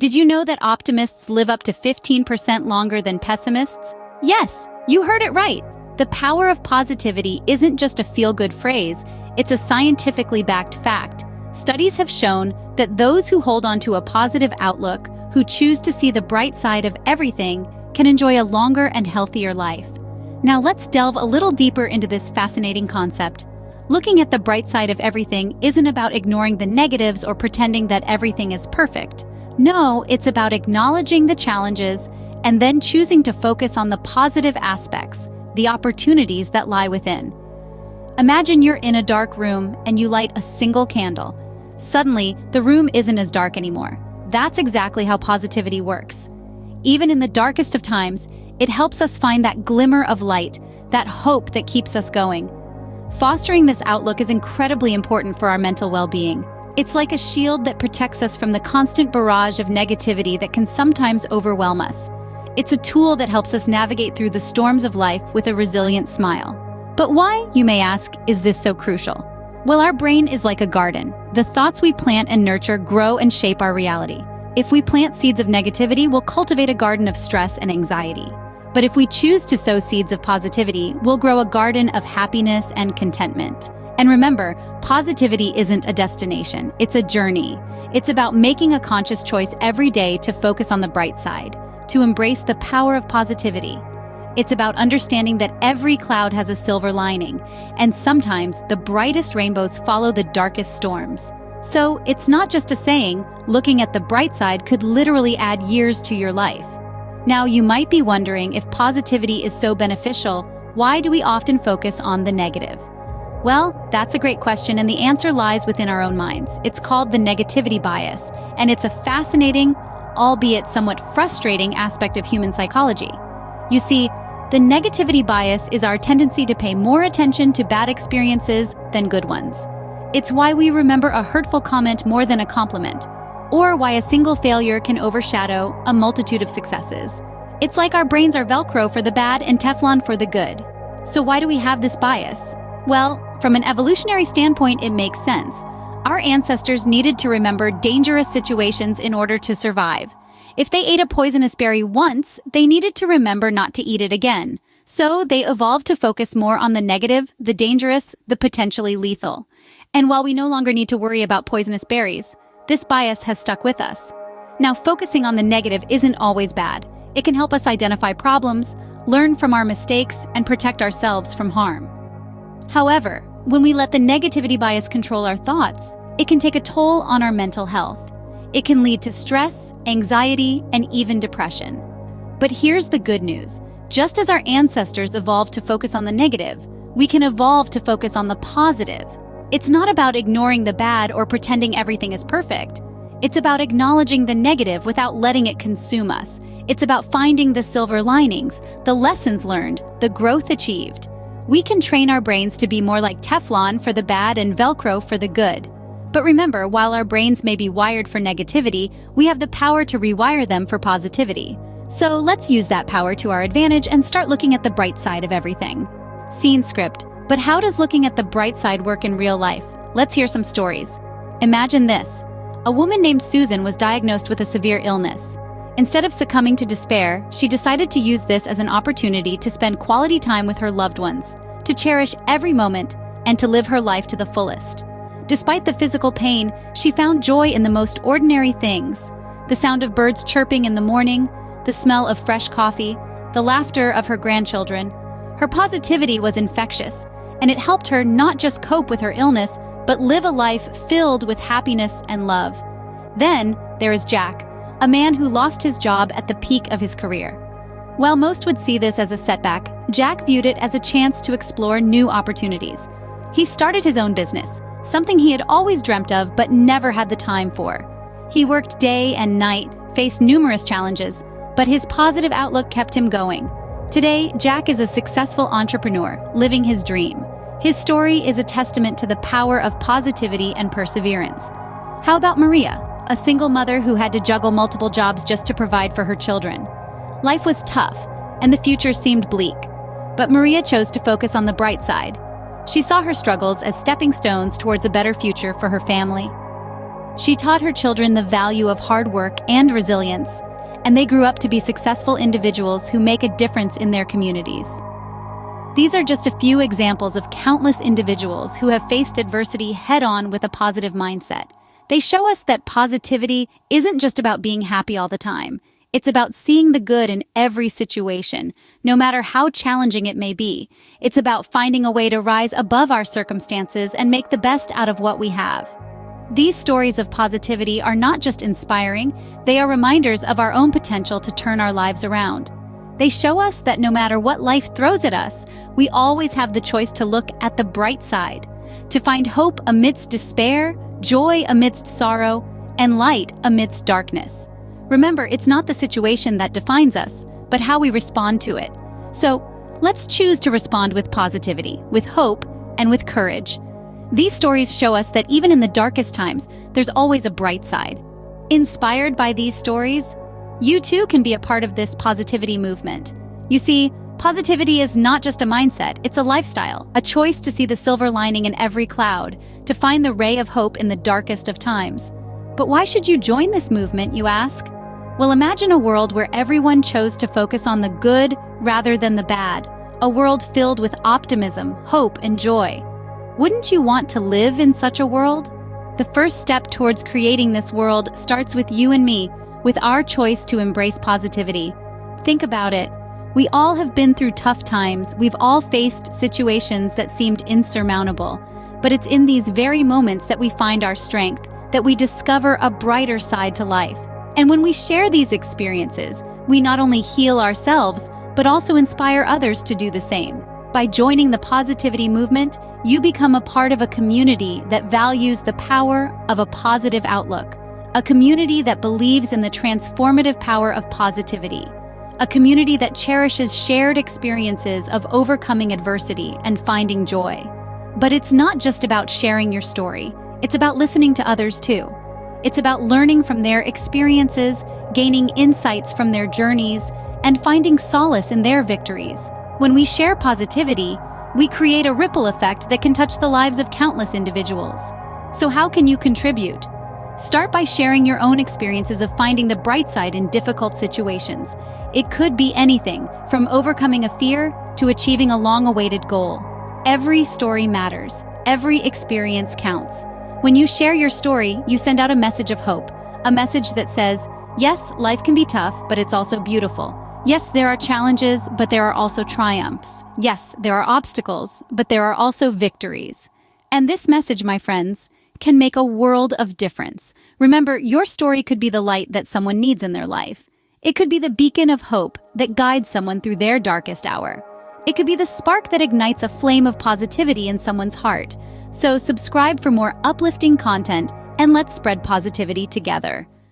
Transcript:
Did you know that optimists live up to 15% longer than pessimists? Yes, you heard it right. The power of positivity isn't just a feel-good phrase, it's a scientifically backed fact. Studies have shown that those who hold on to a positive outlook, who choose to see the bright side of everything, can enjoy a longer and healthier life. Now let's delve a little deeper into this fascinating concept. Looking at the bright side of everything isn't about ignoring the negatives or pretending that everything is perfect. No, it's about acknowledging the challenges and then choosing to focus on the positive aspects, the opportunities that lie within. Imagine you're in a dark room and you light a single candle. Suddenly, the room isn't as dark anymore. That's exactly how positivity works. Even in the darkest of times, it helps us find that glimmer of light, that hope that keeps us going. Fostering this outlook is incredibly important for our mental well-being. It's like a shield that protects us from the constant barrage of negativity that can sometimes overwhelm us. It's a tool that helps us navigate through the storms of life with a resilient smile. But why, you may ask, is this so crucial? Well, our brain is like a garden. The thoughts we plant and nurture grow and shape our reality. If we plant seeds of negativity, we'll cultivate a garden of stress and anxiety. But if we choose to sow seeds of positivity, we'll grow a garden of happiness and contentment. And remember, positivity isn't a destination, it's a journey. It's about making a conscious choice every day to focus on the bright side, to embrace the power of positivity. It's about understanding that every cloud has a silver lining, and sometimes the brightest rainbows follow the darkest storms. So it's not just a saying, looking at the bright side could literally add years to your life. Now, you might be wondering, if positivity is so beneficial, why do we often focus on the negative? Well, that's a great question, and the answer lies within our own minds. It's called the negativity bias, and it's a fascinating, albeit somewhat frustrating aspect of human psychology. You see, the negativity bias is our tendency to pay more attention to bad experiences than good ones. It's why we remember a hurtful comment more than a compliment, or why a single failure can overshadow a multitude of successes. It's like our brains are Velcro for the bad and Teflon for the good. So why do we have this bias? Well, from an evolutionary standpoint, it makes sense. Our ancestors needed to remember dangerous situations in order to survive. If they ate a poisonous berry once, they needed to remember not to eat it again. So they evolved to focus more on the negative, the dangerous, the potentially lethal. And while we no longer need to worry about poisonous berries, this bias has stuck with us. Now, focusing on the negative isn't always bad. It can help us identify problems, learn from our mistakes, and protect ourselves from harm. However, when we let the negativity bias control our thoughts, it can take a toll on our mental health. It can lead to stress, anxiety, and even depression. But here's the good news. Just as our ancestors evolved to focus on the negative, we can evolve to focus on the positive. It's not about ignoring the bad or pretending everything is perfect. It's about acknowledging the negative without letting it consume us. It's about finding the silver linings, the lessons learned, the growth achieved. We can train our brains to be more like Teflon for the bad and Velcro for the good. But remember, while our brains may be wired for negativity, we have the power to rewire them for positivity. So let's use that power to our advantage and start looking at the bright side of everything. Scene script. But how does looking at the bright side work in real life? Let's hear some stories. Imagine this. A woman named Susan was diagnosed with a severe illness. Instead of succumbing to despair, she decided to use this as an opportunity to spend quality time with her loved ones, to cherish every moment, and to live her life to the fullest. Despite the physical pain, she found joy in the most ordinary things. The sound of birds chirping in the morning, the smell of fresh coffee, the laughter of her grandchildren. Her positivity was infectious, and it helped her not just cope with her illness, but live a life filled with happiness and love. Then there is Jack, a man who lost his job at the peak of his career. While most would see this as a setback, Jack viewed it as a chance to explore new opportunities. He started his own business, something he had always dreamt of but never had the time for. He worked day and night, faced numerous challenges, but his positive outlook kept him going. Today, Jack is a successful entrepreneur, living his dream. His story is a testament to the power of positivity and perseverance. How about Maria, a single mother who had to juggle multiple jobs just to provide for her children? Life was tough, and the future seemed bleak. But Maria chose to focus on the bright side. She saw her struggles as stepping stones towards a better future for her family. She taught her children the value of hard work and resilience, and they grew up to be successful individuals who make a difference in their communities. These are just a few examples of countless individuals who have faced adversity head-on with a positive mindset. They show us that positivity isn't just about being happy all the time. It's about seeing the good in every situation, no matter how challenging it may be. It's about finding a way to rise above our circumstances and make the best out of what we have. These stories of positivity are not just inspiring, they are reminders of our own potential to turn our lives around. They show us that no matter what life throws at us, we always have the choice to look at the bright side, to find hope amidst despair, joy amidst sorrow, and light amidst darkness. Remember, it's not the situation that defines us, but how we respond to it. So, let's choose to respond with positivity, with hope, and with courage. These stories show us that even in the darkest times, there's always a bright side. Inspired by these stories, you too can be a part of this positivity movement. You see, positivity is not just a mindset, it's a lifestyle, a choice to see the silver lining in every cloud, to find the ray of hope in the darkest of times. But why should you join this movement, you ask? Well, imagine a world where everyone chose to focus on the good rather than the bad, a world filled with optimism, hope, and joy. Wouldn't you want to live in such a world? The first step towards creating this world starts with you and me, with our choice to embrace positivity. Think about it. We all have been through tough times, we've all faced situations that seemed insurmountable. But it's in these very moments that we find our strength, that we discover a brighter side to life. And when we share these experiences, we not only heal ourselves, but also inspire others to do the same. By joining the positivity movement, you become a part of a community that values the power of a positive outlook, a community that believes in the transformative power of positivity, a community that cherishes shared experiences of overcoming adversity and finding joy. But it's not just about sharing your story, it's about listening to others too. It's about learning from their experiences, gaining insights from their journeys, and finding solace in their victories. When we share positivity, we create a ripple effect that can touch the lives of countless individuals. So how can you contribute? Start by sharing your own experiences of finding the bright side in difficult situations. It could be anything, from overcoming a fear to achieving a long-awaited goal. Every story matters. Every experience counts. When you share your story, you send out a message of hope, a message that says, yes, life can be tough, but it's also beautiful. Yes, there are challenges, but there are also triumphs. Yes, there are obstacles, but there are also victories. And this message, my friends, can make a world of difference. Remember, your story could be the light that someone needs in their life. It could be the beacon of hope that guides someone through their darkest hour. It could be the spark that ignites a flame of positivity in someone's heart. So subscribe for more uplifting content, and let's spread positivity together.